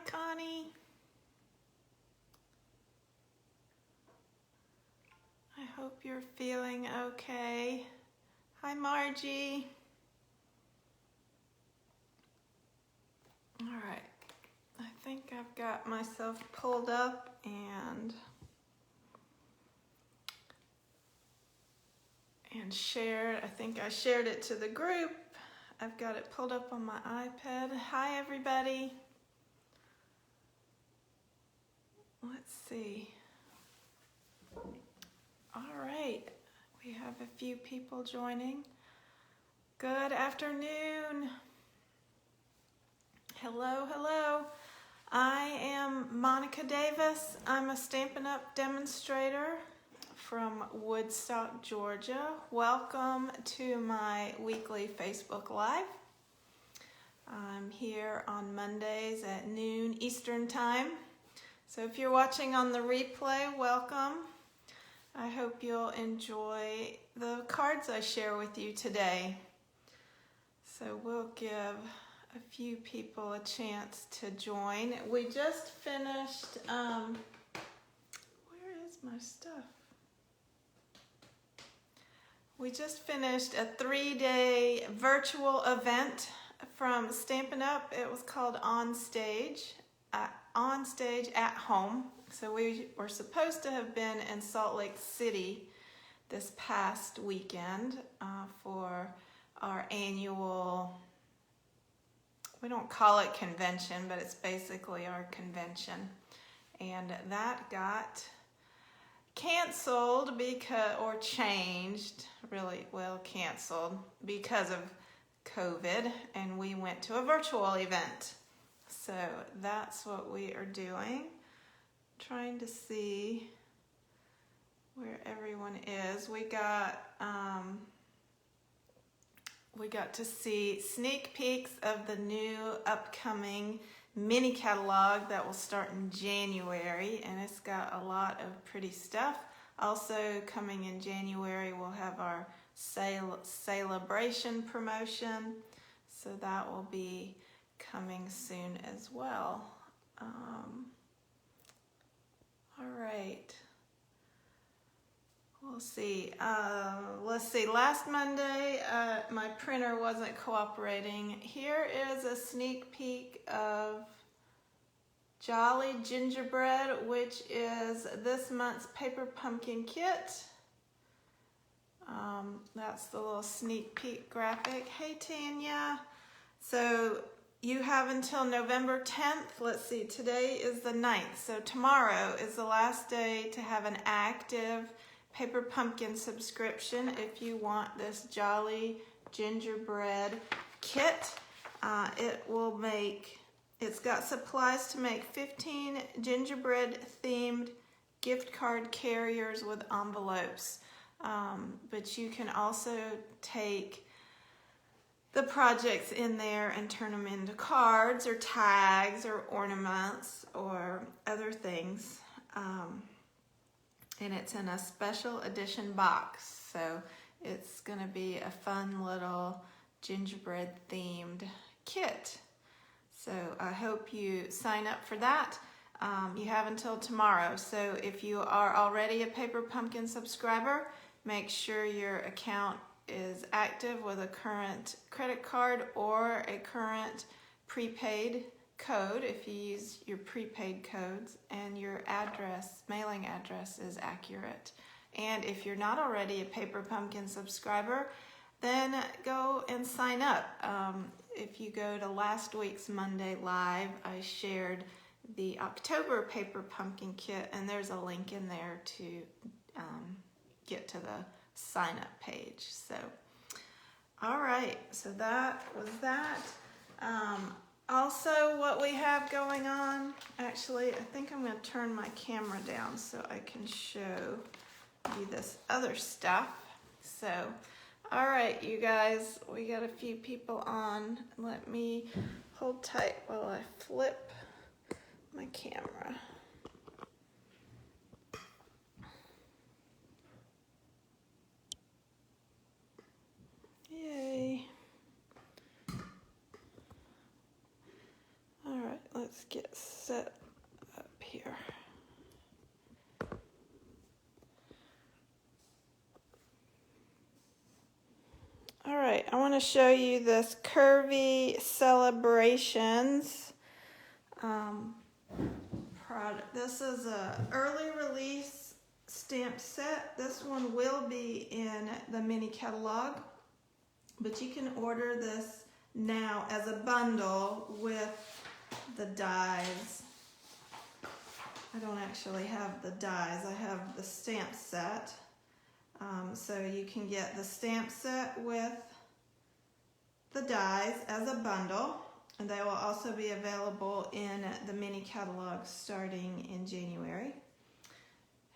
Connie. I hope you're feeling okay. Hi, Margie. All right, I think I've got myself pulled up and shared. I think I shared it to the group. I've got it pulled up on my iPad. Hi, everybody. Let's see. All right, we have a few people joining. Good afternoon. Hello, hello. I am Monika Davis. I'm a Stampin' Up! Demonstrator from Woodstock, Georgia. Welcome to my weekly Facebook Live. I'm here on Mondays at noon Eastern Time. So if you're watching on the replay, welcome. I hope you'll enjoy the cards I share with you today. So we'll give a few people a chance to join. We just finished, where is my stuff? We just finished a 3-day virtual event from Stampin' Up! It was called On Stage at Home. So we were supposed to have been in Salt Lake City this past weekend for our annual, we don't call it convention, but it's basically our convention. And that got canceled canceled because of COVID, and we went to a virtual event. So that's what we are doing. Trying to see where everyone is. We got to see sneak peeks of the new upcoming mini catalog that will start in January, and it's got a lot of pretty stuff. Also coming in January, we'll have our celebration promotion, so that will be coming soon as well. All right. We'll see. Let's see. Last Monday, my printer wasn't cooperating. Here is a sneak peek of Jolly Gingerbread, which is this month's paper pumpkin kit. That's the little sneak peek graphic. Hey, Tanya. So you have until November 10th. Let's see. Today is the 9th. So tomorrow is the last day to have an active paper pumpkin subscription if you want this Jolly Gingerbread kit. It's got supplies to make 15 gingerbread themed gift card carriers with envelopes. But you can also take the projects in there and turn them into cards or tags or ornaments or other things. And it's in a special edition box, so it's going to be a fun little gingerbread themed kit. So I hope you sign up for that. You have until tomorrow, so if you are already a Paper Pumpkin subscriber, make sure your account is active with a current credit card or a current prepaid code if you use your prepaid codes, and your mailing address is accurate. And if you're not already a Paper Pumpkin subscriber, then go and sign up. If you go to last week's Monday Live, I shared the October Paper Pumpkin kit, and there's a link in there to get to the sign up page. So, all right, so that was that. Also, what we have going on, actually, I think I'm going to turn my camera down so I can show you this other stuff. So, all right, you guys, we got a few people on. Let me hold tight while I flip my camera. Yay. All right, let's just get set up here. All right, I want to show you this Curvy Celebrations product. This is an early release stamp set. This one will be in the mini catalog, but you can order this now as a bundle with the dies. I don't actually have the dies, I have the stamp set. So you can get the stamp set with the dies as a bundle, and they will also be available in the mini catalog starting in January.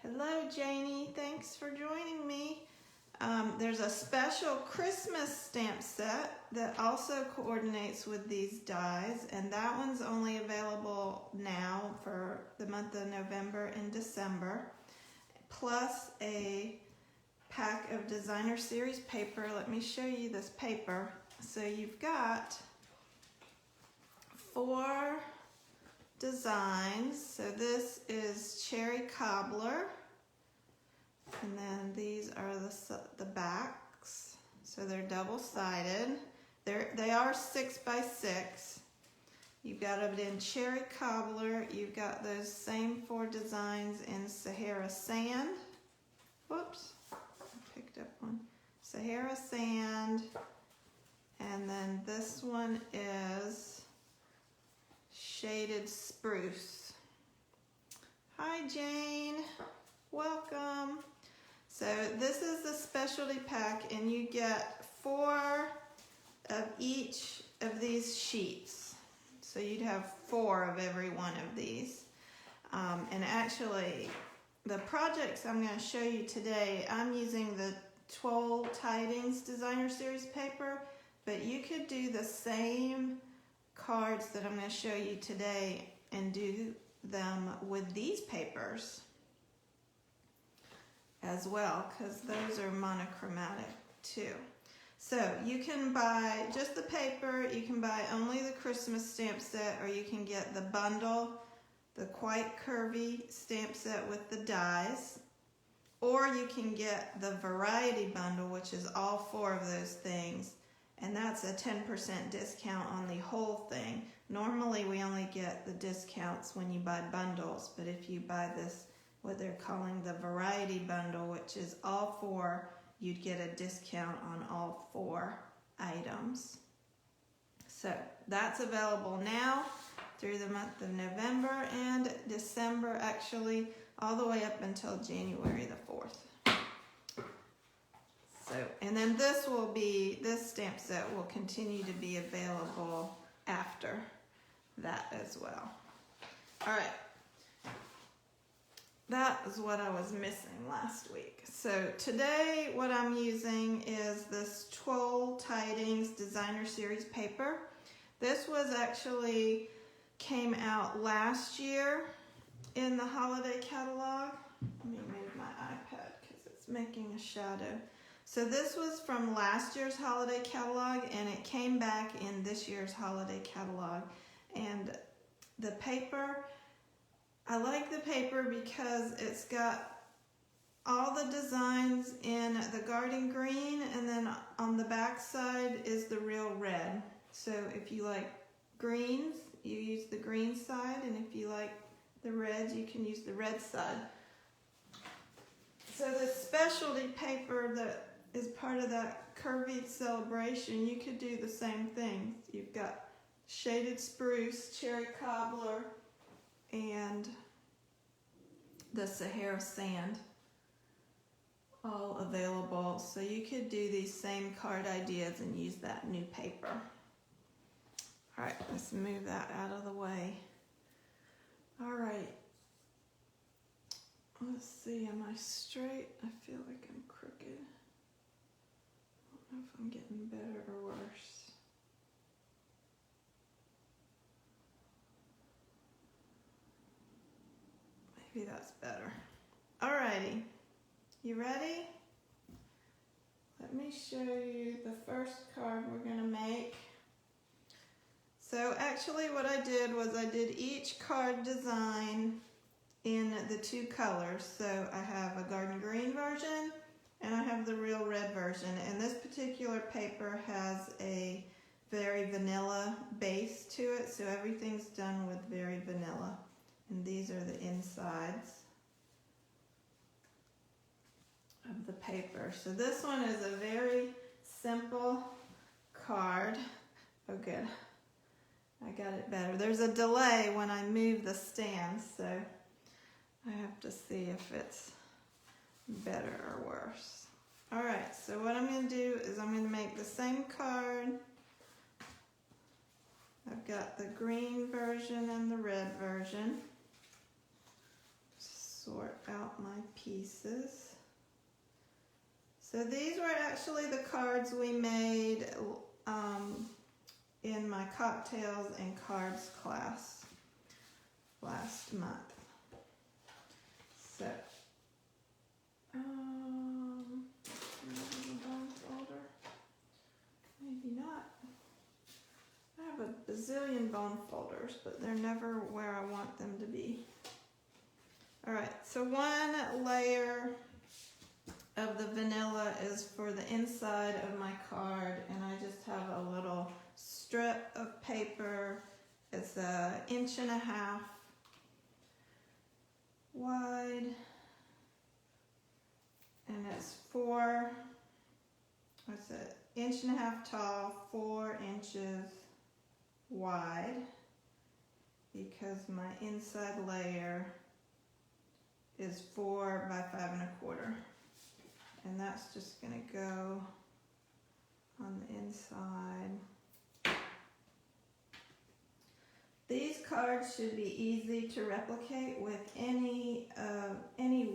Hello Janie, thanks for joining me. There's a special Christmas stamp set that also coordinates with these dies, and that one's only available now for the month of November and December, plus a pack of designer series paper. Let me show you this paper. So you've got 4 designs. So this is Cherry Cobbler, and then these are the backs. So they're double-sided. They are 6 by 6. You've got it in Cherry Cobbler. You've got those same 4 designs in Sahara Sand. Whoops, I picked up one. Sahara Sand, and then this one is Shaded Spruce. Hi Jane, welcome. So this is the specialty pack, and you get 4 of each of these sheets. So you'd have 4 of every one of these. And actually, the projects I'm going to show you today, I'm using the Toile Tidings designer series paper, but you could do the same cards that I'm going to show you today and do them with these papers as well, because those are monochromatic too. So you can buy just the paper, you can buy only the Christmas stamp set, or you can get the bundle, the quite curvy stamp set with the dies, or you can get the variety bundle, which is all 4 of those things, and that's a 10% discount on the whole thing. Normally we only get the discounts when you buy bundles, but if you buy this, what they're calling the variety bundle, which is all 4, you'd get a discount on all 4 items. So that's available now through the month of November and December, actually all the way up until January the 4th. So, and then this stamp set will continue to be available after that as well. All right. That is what I was missing last week. So today what I'm using is this Toile Tidings designer series paper. This was actually came out last year in the holiday catalog. Let me move my iPad because it's making a shadow. So this was from last year's holiday catalog, and it came back in this year's holiday catalog. And the paper, I like the paper because it's got all the designs in the garden green, and then on the back side is the real red. So if you like greens, you use the green side, and if you like the reds, you can use the red side. So the specialty paper that is part of that curvy celebration, you could do the same thing. You've got Shaded Spruce, Cherry Cobbler, and the Sahara Sand all available. So you could do these same card ideas and use that new paper. All right, let's move that out of the way. All right. Let's see, am I straight? I feel like I'm crooked. I don't know if I'm getting better or worse. Maybe that's better. Alrighty, you ready? Let me show you the first card we're gonna make. So actually what I did was I did each card design in the two colors. So I have a garden green version and I have the real red version. And this particular paper has a very vanilla base to it, so everything's done with very vanilla. And these are the insides of the paper. So this one is a very simple card. Oh good, I got it better. There's a delay when I move the stand, so I have to see if it's better or worse. All right, so what I'm going to do is I'm going to make the same card. I've got the green version and the red version. Sort out my pieces. So these were actually the cards we made in my cocktails and cards class last month. So, folder? Maybe not. I have a bazillion bone folders, but they're never where I want them to be. All right, so one layer of the vanilla is for the inside of my card, and I just have a little strip of paper. It's 1.5 inches wide, and it's 1.5 inches tall, 4 inches wide, because my inside layer is 4 by 5.25, and that's just going to go on the inside. These cards should be easy to replicate with any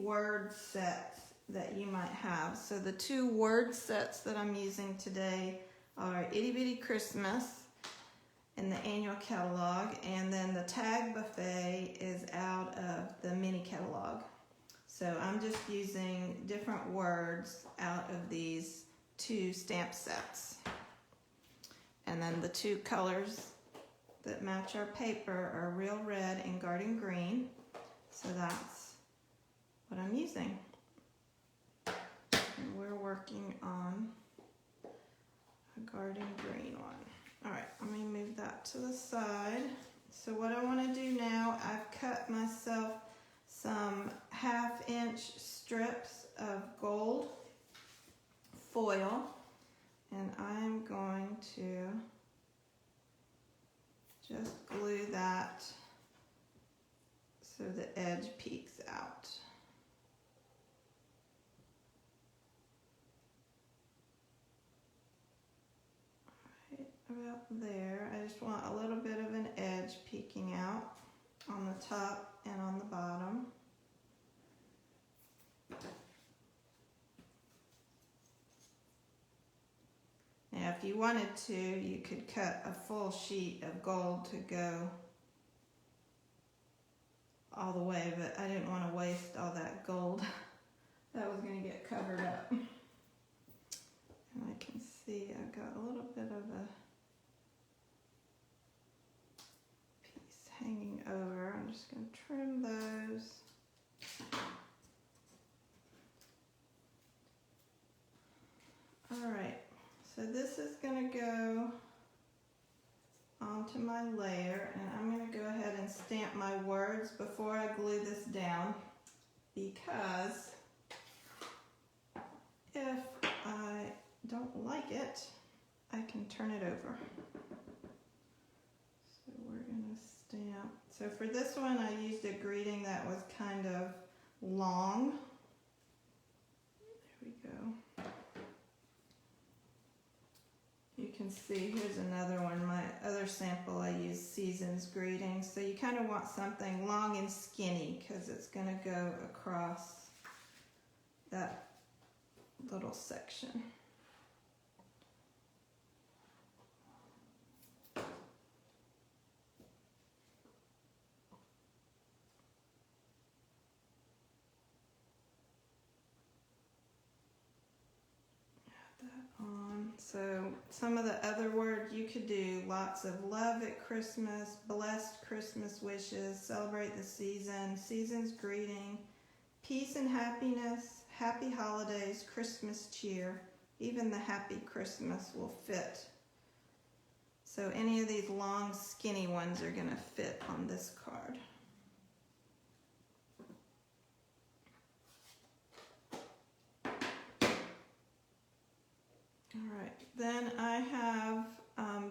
word sets that you might have. So the two word sets that I'm using today are Itty Bitty Christmas in the annual catalog, and then the tag buffet is out of the mini catalog. So I'm just using different words out of these two stamp sets. And then the two colors that match our paper are real red and garden green. So that's what I'm using. And we're working on a garden green one. All right, let me move that to the side. So what I want to do now, I've cut myself some 1/2 inch strips of gold foil, and I'm going to just glue that so the edge peeks out. Right about there. I just want a little bit of an edge peeking out on the top and on the bottom. Now, if you wanted to, you could cut a full sheet of gold to go all the way, but I didn't want to waste all that gold. That was going to get covered up. And I can see I've got a little bit of a piece hanging over. I'm just going to trim those. All right. So this is going to go onto my layer, and I'm going to go ahead and stamp my words before I glue this down, because if I don't like it, I can turn it over. So we're going to stamp. So for this one, I used a greeting that was kind of long. There we go. You can see, here's another one. My other sample, I used Season's Greetings. So you kind of want something long and skinny, because it's going to go across that little section. Add that on. So some of the other words you could do: lots of love at Christmas, blessed Christmas wishes, celebrate the season, season's greeting, peace and happiness, happy holidays, Christmas cheer. Even the happy Christmas will fit. So any of these long skinny ones are going to fit on this card. All right, then I have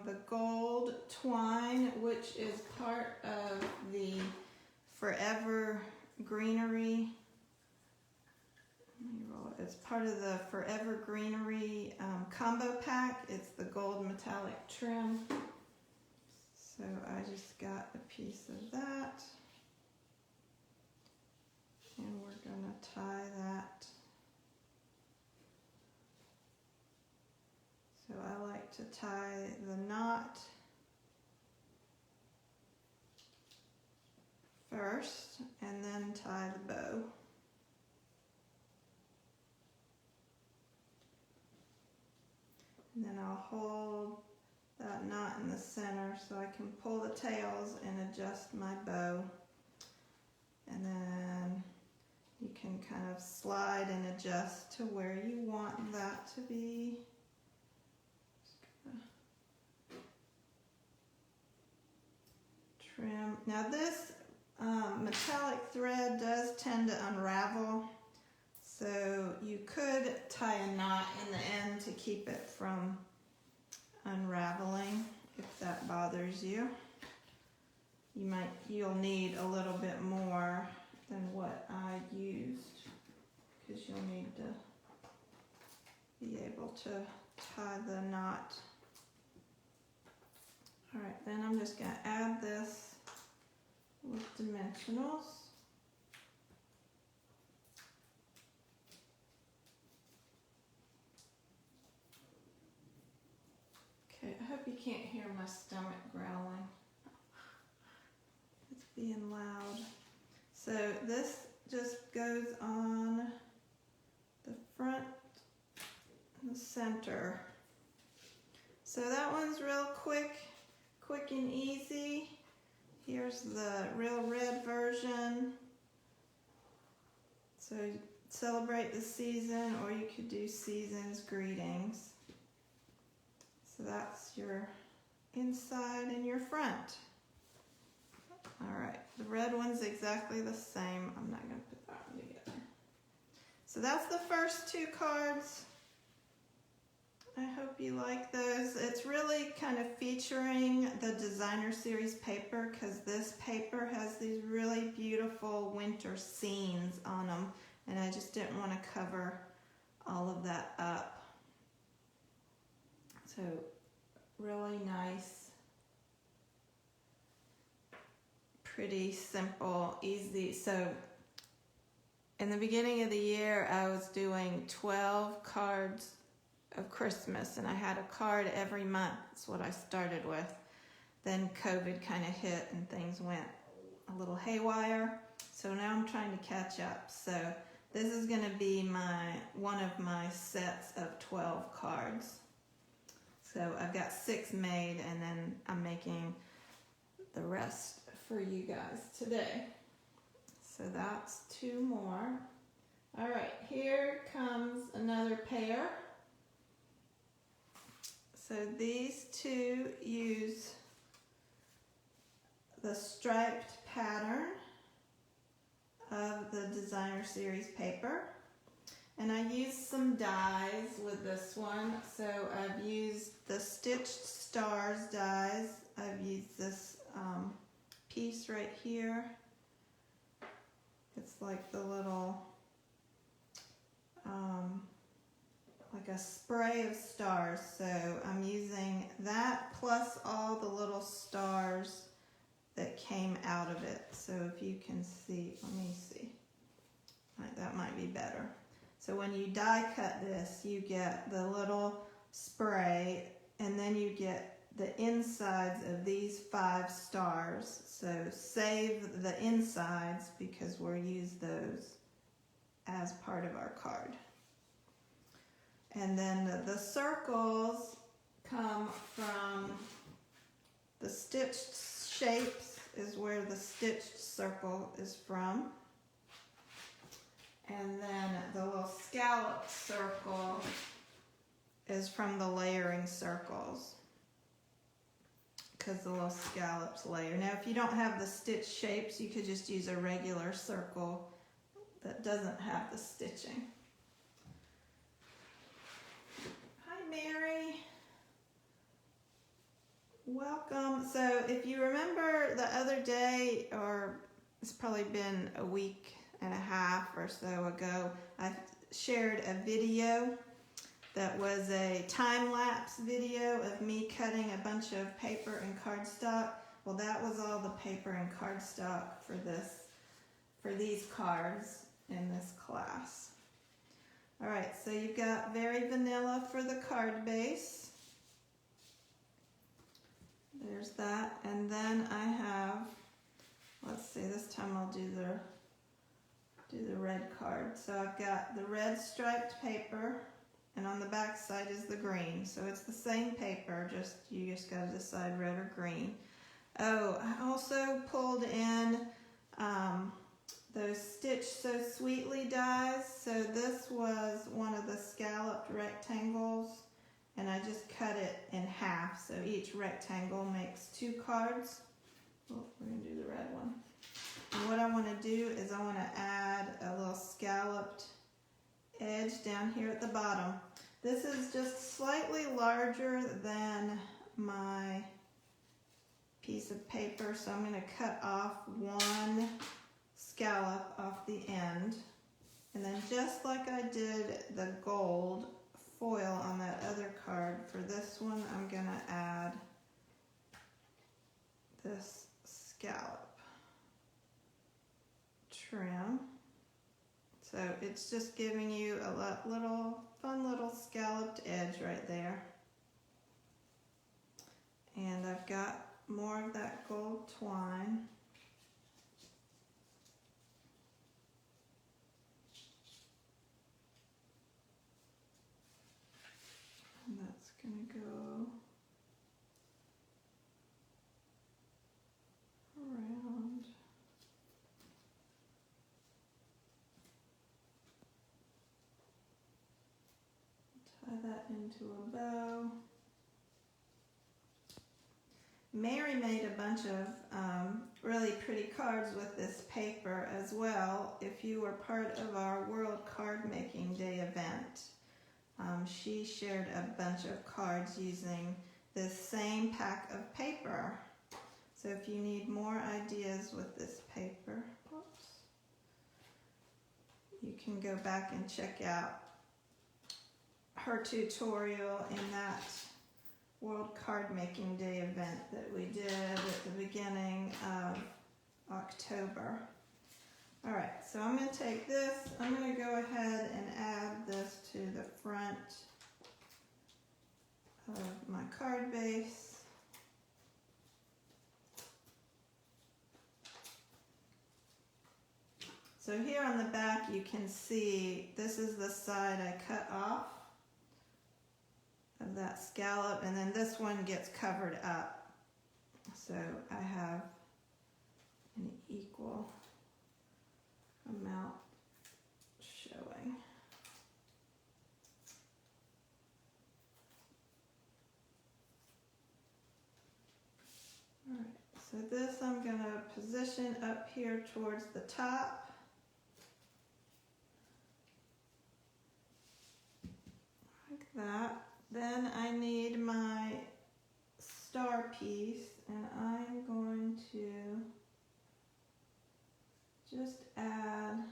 the gold twine, which is part of the Forever Greenery. It's part of the Forever Greenery combo pack. It's the gold metallic trim. So I just got a piece of that. And we're going to tie that. So I like to tie the knot first and then tie the bow. And then I'll hold that knot in the center so I can pull the tails and adjust my bow. And then you can kind of slide and adjust to where you want that to be. Trim. Now this metallic thread does tend to unravel, so you could tie a knot in the end to keep it from unraveling if that bothers you. You'll need a little bit more than what I used, because you'll need to be able to tie the knot. All right, then I'm just going to add this with dimensionals. Okay, I hope you can't hear my stomach growling. It's being loud. So this just goes on the front and the center. So that one's real quick and easy. Here's the real red version. So celebrate the season, or you could do season's greetings. So that's your inside and your front. All right, the red one's exactly the same. I'm not going to put that one together. So that's the first two cards. I hope you like those. It's really kind of featuring the designer series paper, because this paper has these really beautiful winter scenes on them, and I just didn't want to cover all of that up. So really nice, pretty simple, easy. So in the beginning of the year, I was doing 12 cards of Christmas, and I had a card every month. That's what I started with. Then COVID kind of hit and things went a little haywire. So now I'm trying to catch up. So this is going to be one of my sets of 12 cards. So I've got 6 made, and then I'm making the rest for you guys today. So that's 2 more. All right, here comes another pair. So these two use the striped pattern of the designer series paper. And I used some dies with this one. So I've used the Stitched Stars dies. I've used this piece right here. It's like the little like a spray of stars. So I'm using that plus all the little stars that came out of it. So if you can see, let me see. That might be better. So when you die cut this, you get the little spray, and then you get the insides of these 5 stars. So save the insides, because we'll use those as part of our card. And then the circles come from the stitched shapes is where the stitched circle is from. And then the little scalloped circle is from the layering circles, because the little scallops layer. Now if you don't have the stitched shapes, you could just use a regular circle that doesn't have the stitching. Hi Mary, welcome. So if you remember the other day, or it's probably been a week and a half or so ago, I shared a video that was a time-lapse video of me cutting a bunch of paper and cardstock. Well, that was all the paper and cardstock for these cards in this class. All right, so you've got Very Vanilla for the card base. There's that, and then I have, let's see, this time I'll do the red card. So I've got the red striped paper, and on the back side is the green. So it's the same paper, you just got to decide red or green. Oh, I also pulled in those Stitch So Sweetly dies. So this was one of the scalloped rectangles, and I just cut it in half. So each rectangle makes 2 cards. Oh, we're going to do the red one. And what I want to do is I want to add a little scalloped edge down here at the bottom. This is just slightly larger than my piece of paper, so I'm going to cut off one scallop off the end. And then just like I did the gold foil on that other card, for this one I'm going to add this scallop trim. So it's just giving you a fun little scalloped edge right there. And I've got more of that gold twine. And that's going to go around. Tie that into a bow. Mary made a bunch of really pretty cards with this paper as well. If you were part of our World Card Making Day event, she shared a bunch of cards using this same pack of paper. So if you need more ideas with this paper, you can go back and check out her tutorial in that World Card Making Day event that we did at the beginning of October. All right, so I'm going to take this, I'm going to go ahead and add this to the front of my card base. So here on the back you can see this is the side I cut off of that scallop, and then this one gets covered up. So I have an equal amount showing. All right, so this I'm going to position up here towards the top. Like that. Then I need my star piece, and I'm going to just add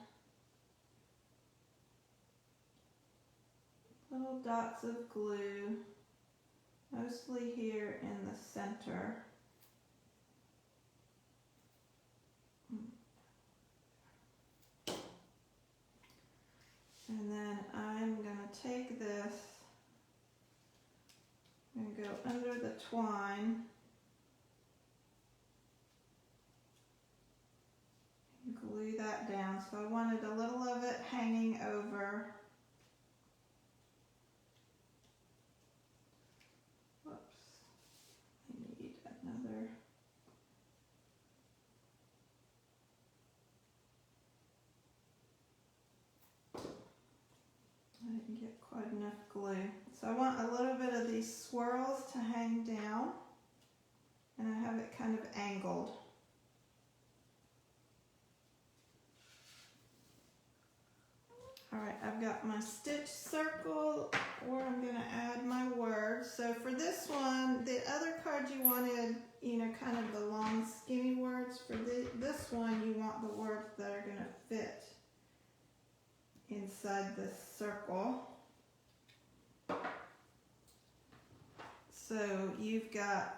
little dots of glue, mostly here in the center. And then I'm going to take this and go under the twine and glue that down. So I wanted a little of it hanging over enough glue. So I want a little bit of these swirls to hang down, and I have it kind of angled. Alright, I've got my stitch circle where I'm going to add my words. So for this one, the other card you wanted, you know, kind of the long skinny words. For this one, you want the words that are going to fit inside this circle. So you've got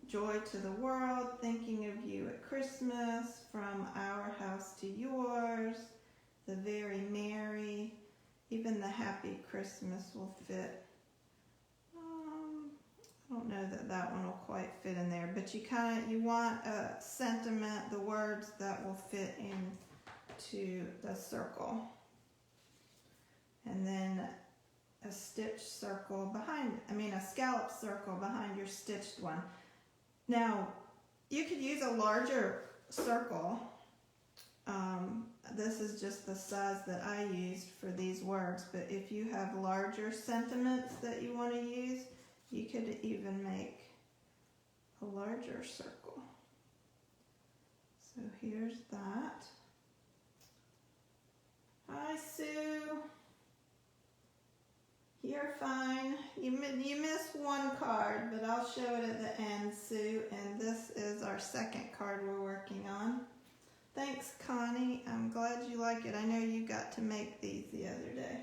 joy to the world, thinking of you at Christmas, from our house to yours, the very merry, even the happy Christmas will fit. I don't know that that one will quite fit in there, but you want a sentiment, the words that will fit into the circle. And then a stitch circle behind, a scallop circle behind your stitched one. Now, you could use a larger circle. This is just the size that I used for these words, but if you have larger sentiments that you want to use, you could even make a larger circle. So here's that. Hi, Sue. You're fine. You missed one card, but I'll show it at the end, Sue. And this is our second card we're working on. Thanks, Connie. I'm glad you like it. I know you got to make these the other day.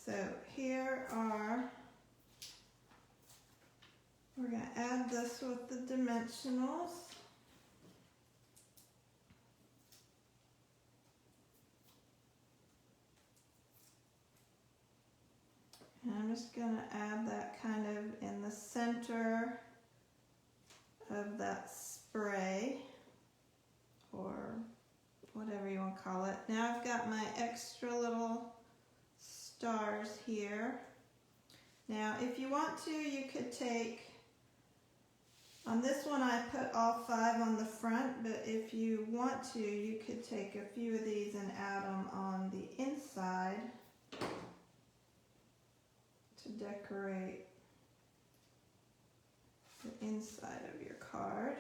So here are, we're going to add this with the dimensionals. And I'm just going to add that kind of in the center of that spray, or whatever you want to call it. Now I've got my extra little stars here. Now if you want to, you could take, on this one I put all 5 on the front, but if you want to, you could take a few of these and add them on the inside to decorate the inside of your card.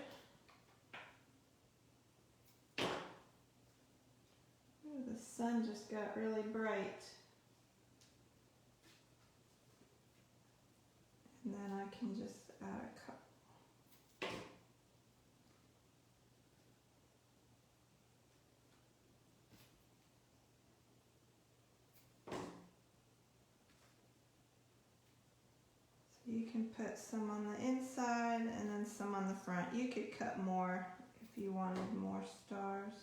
Ooh, the sun just got really bright. And then I can just add a couple. You can put some on the inside and then some on the front. You could cut more if you wanted more stars.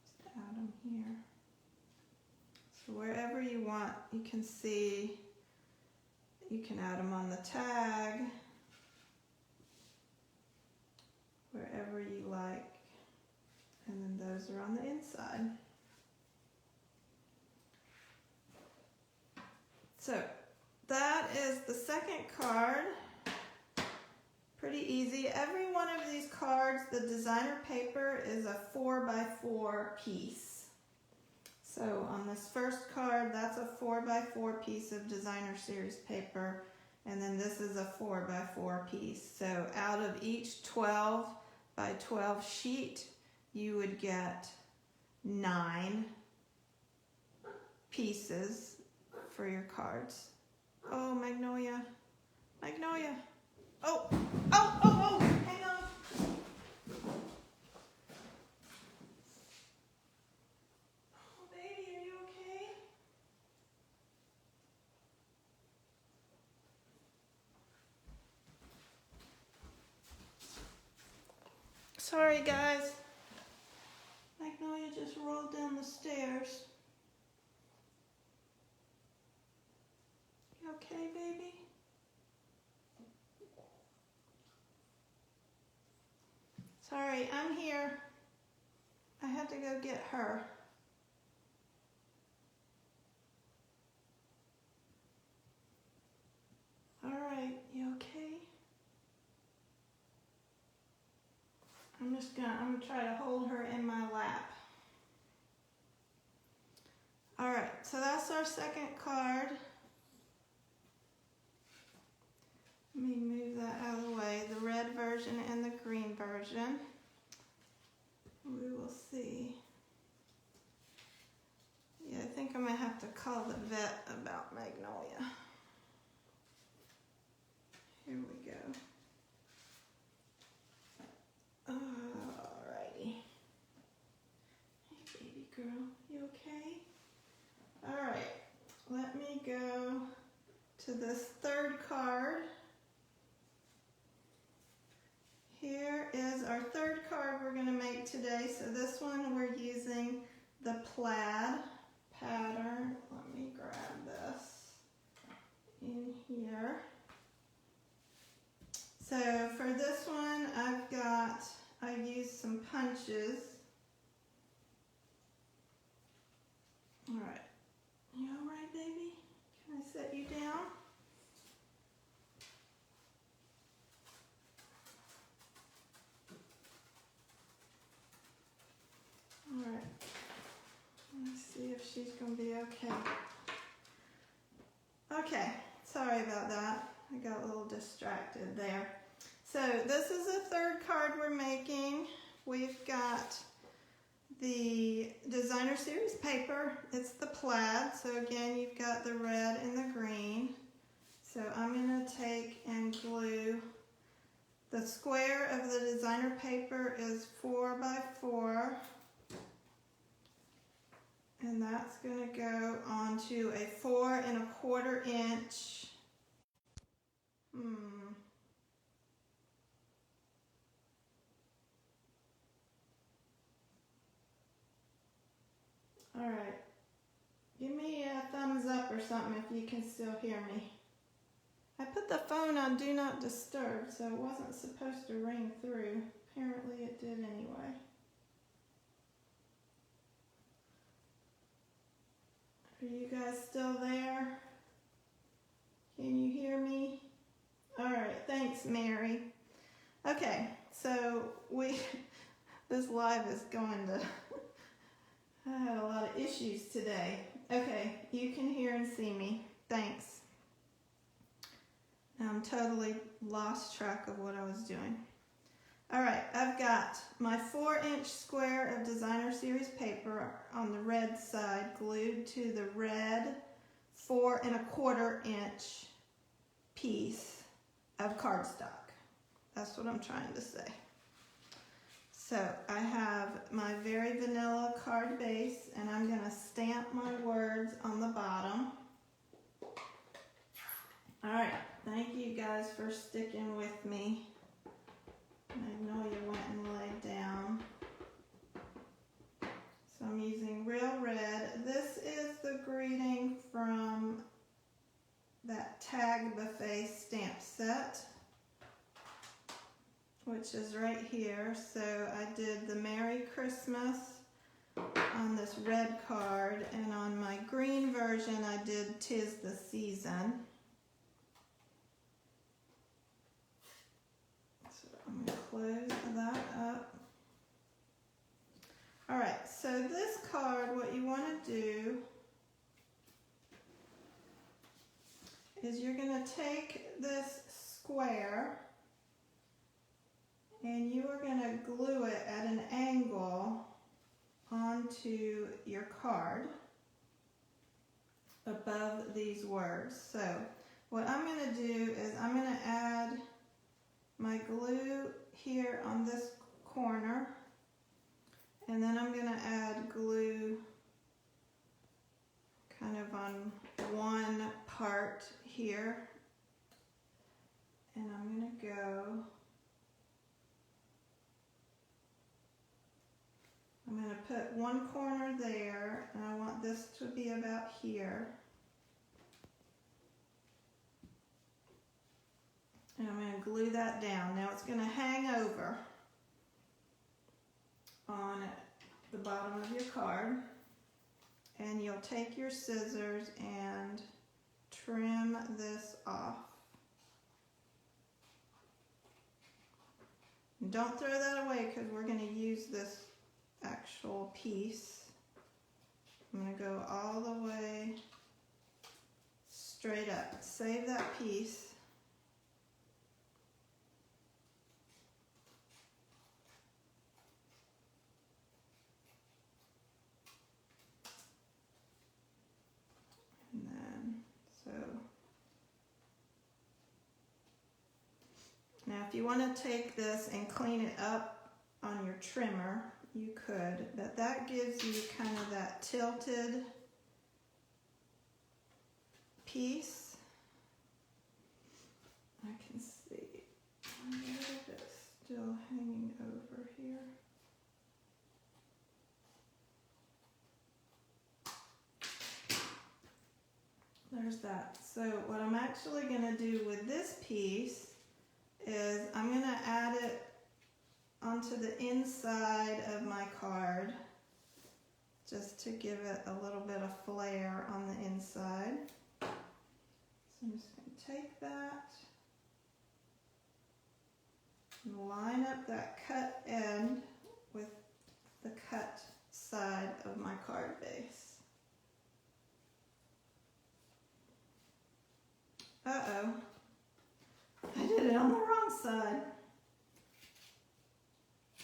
Just add them here. So wherever you want, you can see, you can add them on the tag, wherever you like. And then those are on the inside. So that is the second card. Pretty easy. Every one of these cards, the designer paper is a 4x4 piece. So on this first card, that's a 4x4 piece of designer series paper. And then this is a 4x4 piece. So out of each 12x12 sheet, you would get 9 pieces for your cards. Oh, Magnolia. Magnolia. Oh, hang on. Oh, baby, are you okay? Sorry, guys. Magnolia just rolled down the stairs. You okay, baby? Sorry, I'm here. I had to go get her. All right, you okay? I'm gonna try to hold her in my lap. All right, so that's our second card. Let me move that out of the way. The red version and the green version. We will see. Yeah, I think I might have to call the vet about Magnolia. Here we go. Alrighty. Hey, baby girl, you okay? Alright, let me go to this third card. Here is our third card we're going to make today. So this one we're using the plaid pattern. Let me grab this in here. So for this one I've used some punches. Alright. You alright, baby? Can I set you down? Alright. Let's see if she's going to be okay. Okay. Sorry about that. I got a little distracted there. So this is the third card we're making. We've got the designer series paper. It's the plaid. So again, you've got the red and the green. So I'm going to take and glue. The square of the designer paper is 4 by 4. And that's going to go onto a 4 1/4 inch. All right. Give me a thumbs up or something if you can still hear me. I put the phone on Do Not Disturb, so it wasn't supposed to ring through. Apparently it did anyway. Are you guys still there? Can you hear me? All right, thanks, Mary. Okay, so this live is going to, I had a lot of issues today. Okay, you can hear and see me. Thanks. Now I'm totally lost track of what I was doing. All right, I've got my 4-inch square of designer series paper on the red side glued to the red 4 1/4 inch piece of cardstock. That's what I'm trying to say. So I have my very vanilla card base, and I'm going to stamp my words on the bottom. All right, thank you guys for sticking with me. Magnolia went and laid down. So I'm using real red. This is the greeting from that Tag Buffet stamp set, which is right here. So I did the Merry Christmas on this red card, and on my green version I did 'Tis the Season. So I'm going to close that up. Alright, so this card, what you want to do is you're going to take this square and you are going to glue it at an angle onto your card above these words. So what I'm going to do is I'm going to add my glue here on this corner, and then I'm going to add glue kind of on one part here, and I'm going to go, I'm going to put one corner there, and I want this to be about here. And I'm going to glue that down. Now it's going to hang over on the bottom of your card, and you'll take your scissors and trim this off. And don't throw that away because we're going to use this actual piece. I'm going to go all the way straight up. Save that piece. And then, so. Now if you want to take this and clean it up on your trimmer, you could, but that gives you kind of that tilted piece. I can see a little bit still hanging over here. There's that. So what I'm actually going to do with this piece is I'm going to add it onto the inside of my card just to give it a little bit of flair on the inside. So I'm just going to take that and line up that cut end with the cut side of my card base. Uh-oh, I did it on the wrong side.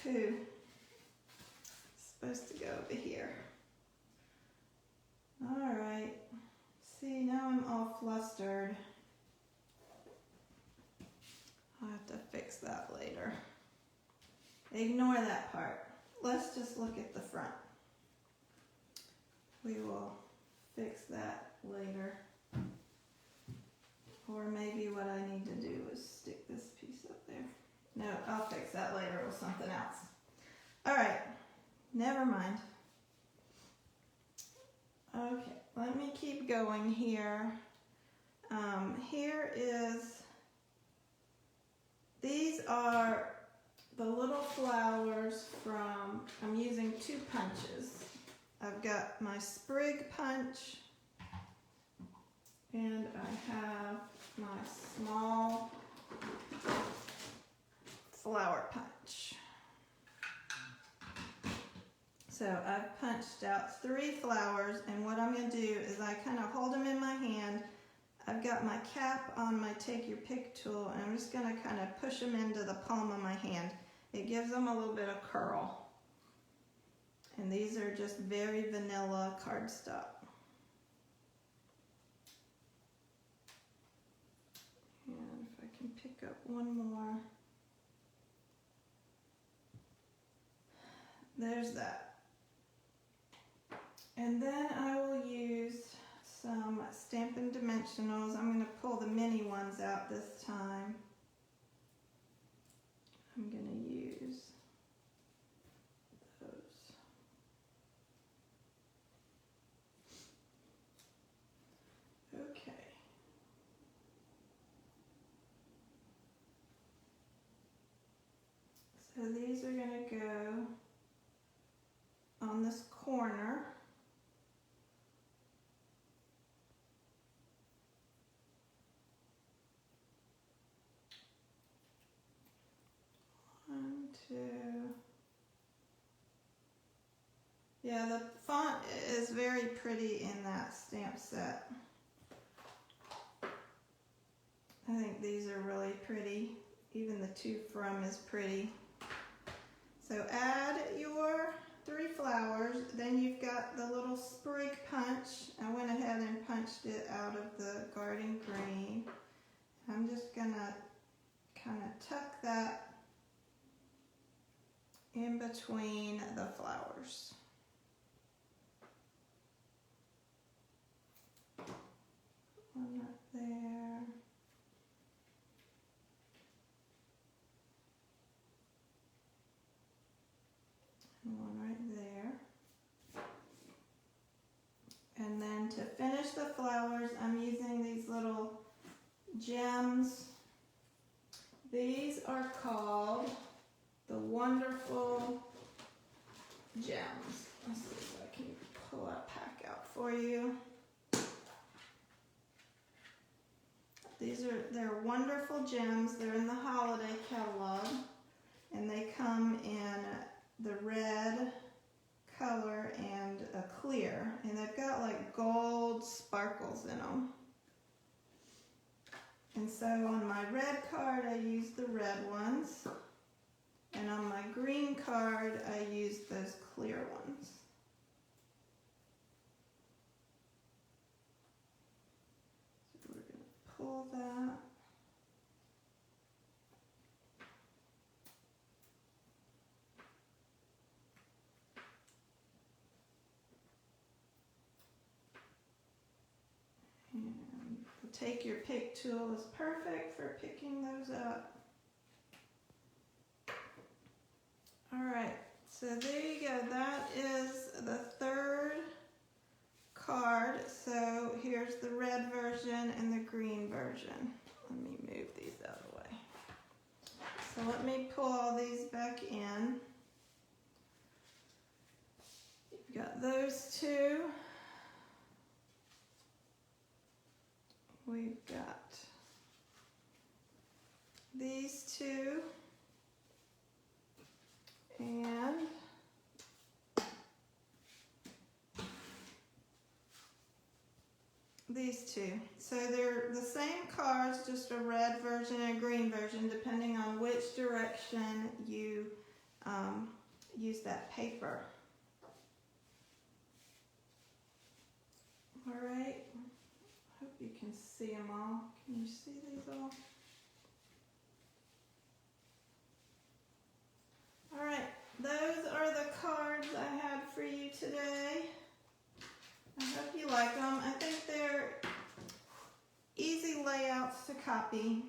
Pooh. It's supposed to go over here. All right. See, now I'm all flustered. I'll have to fix that later. Ignore that part. Let's just look at the front. We will fix that later. Or maybe what I need to do is stick this piece up there. No, I'll fix that later with something else. All right, never mind. Okay, let me keep going here. These are the little flowers from, I'm using 2 punches. I've got my sprig punch and I have my small flower punch. So I've punched out 3 flowers, and what I'm going to do is I kind of hold them in my hand. I've got my cap on my take your pick tool, and I'm just going to kind of push them into the palm of my hand. It gives them a little bit of curl. And these are just very vanilla cardstock. And if I can pick up one more. There's that. And then I will use some Stampin' Dimensionals. I'm going to pull the mini ones out this time. I'm going to use those. Okay. So these are going to go on this corner. One, two. Yeah, the font is very pretty in that stamp set. I think these are really pretty. Even the 2 from is pretty. So add your 3 flowers, then you've got the little sprig punch. I went ahead and punched it out of the garden green. I'm just gonna kind of tuck that in between the flowers. One up there. And one right there. And then to finish the flowers, I'm using these little gems. These are called the Wonderful Gems. Let's see if I can pull a pack out for you. They're Wonderful Gems. They're in the holiday catalog, and they come in the red color and a clear, and they've got like gold sparkles in them. And so on my red card I used the red ones, and on my green card I used those clear ones. So we're going to pull that. Take your pick tool is perfect for picking those up. All right, so there you go. That is the third card. So here's the red version and the green version. Let me move these out of the way. So let me pull all these back in. You've got those two. We've got these two, and these two. So they're the same cards, just a red version and a green version, depending on which direction you use that paper. All right. Hope you can see them all. Can you see these all? All right, those are the cards I had for you today. I hope you like them. I think they're easy layouts to copy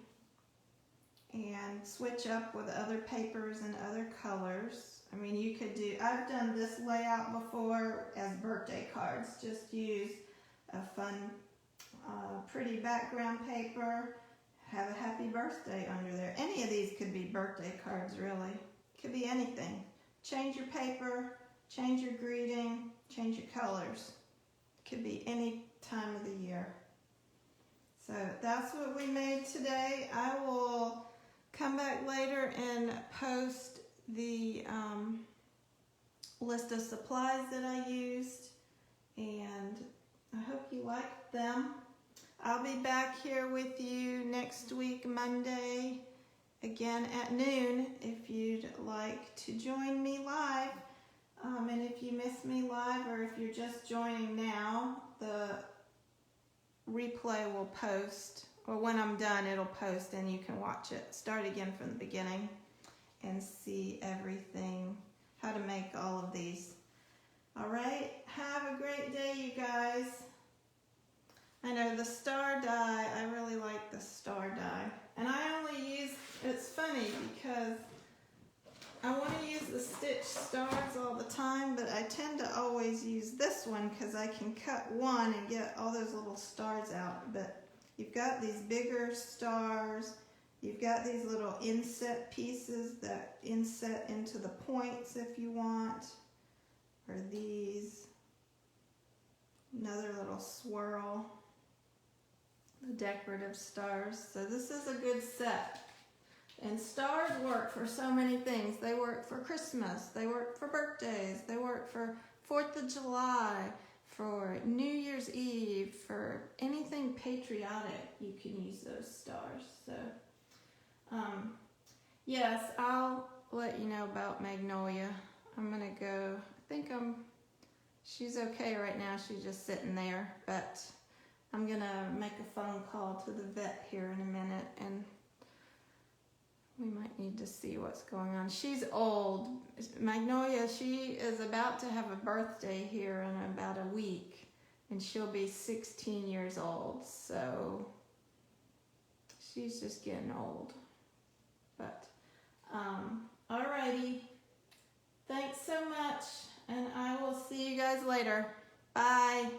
and switch up with other papers and other colors. I mean, you could do, I've done this layout before as birthday cards. Just use a fun pretty background paper, have a happy birthday under there. Any of these could be birthday cards, really. Could be anything. Change your paper, change your greeting, change your colors. Could be any time of the year. So that's what we made today. I will come back later and post the list of supplies that I used, and I hope you liked them. I'll be back here with you next week, Monday, again at noon, if you'd like to join me live. And if you miss me live, or if you're just joining now, the replay will post, or when I'm done, it'll post and you can watch it. Start again from the beginning and see everything, how to make all of these. All right, have a great day, you guys. I know the star die, I really like the star die. And I only use, it's funny because I want to use the stitch stars all the time, but I tend to always use this one because I can cut one and get all those little stars out. But you've got these bigger stars, you've got these little inset pieces that inset into the points if you want, or these, another little swirl. The decorative stars. So this is a good set. And stars work for so many things. They work for Christmas, they work for birthdays, they work for 4th of July, for New Year's Eve, for anything patriotic, you can use those stars. So, yes, I'll let you know about Magnolia. I'm gonna go, I think she's okay right now, she's just sitting there, but I'm gonna make a phone call to the vet here in a minute, and we might need to see what's going on. She's old. Magnolia, she is about to have a birthday here in about a week, and she'll be 16 years old, so she's just getting old. But, alrighty. Thanks so much, and I will see you guys later. Bye.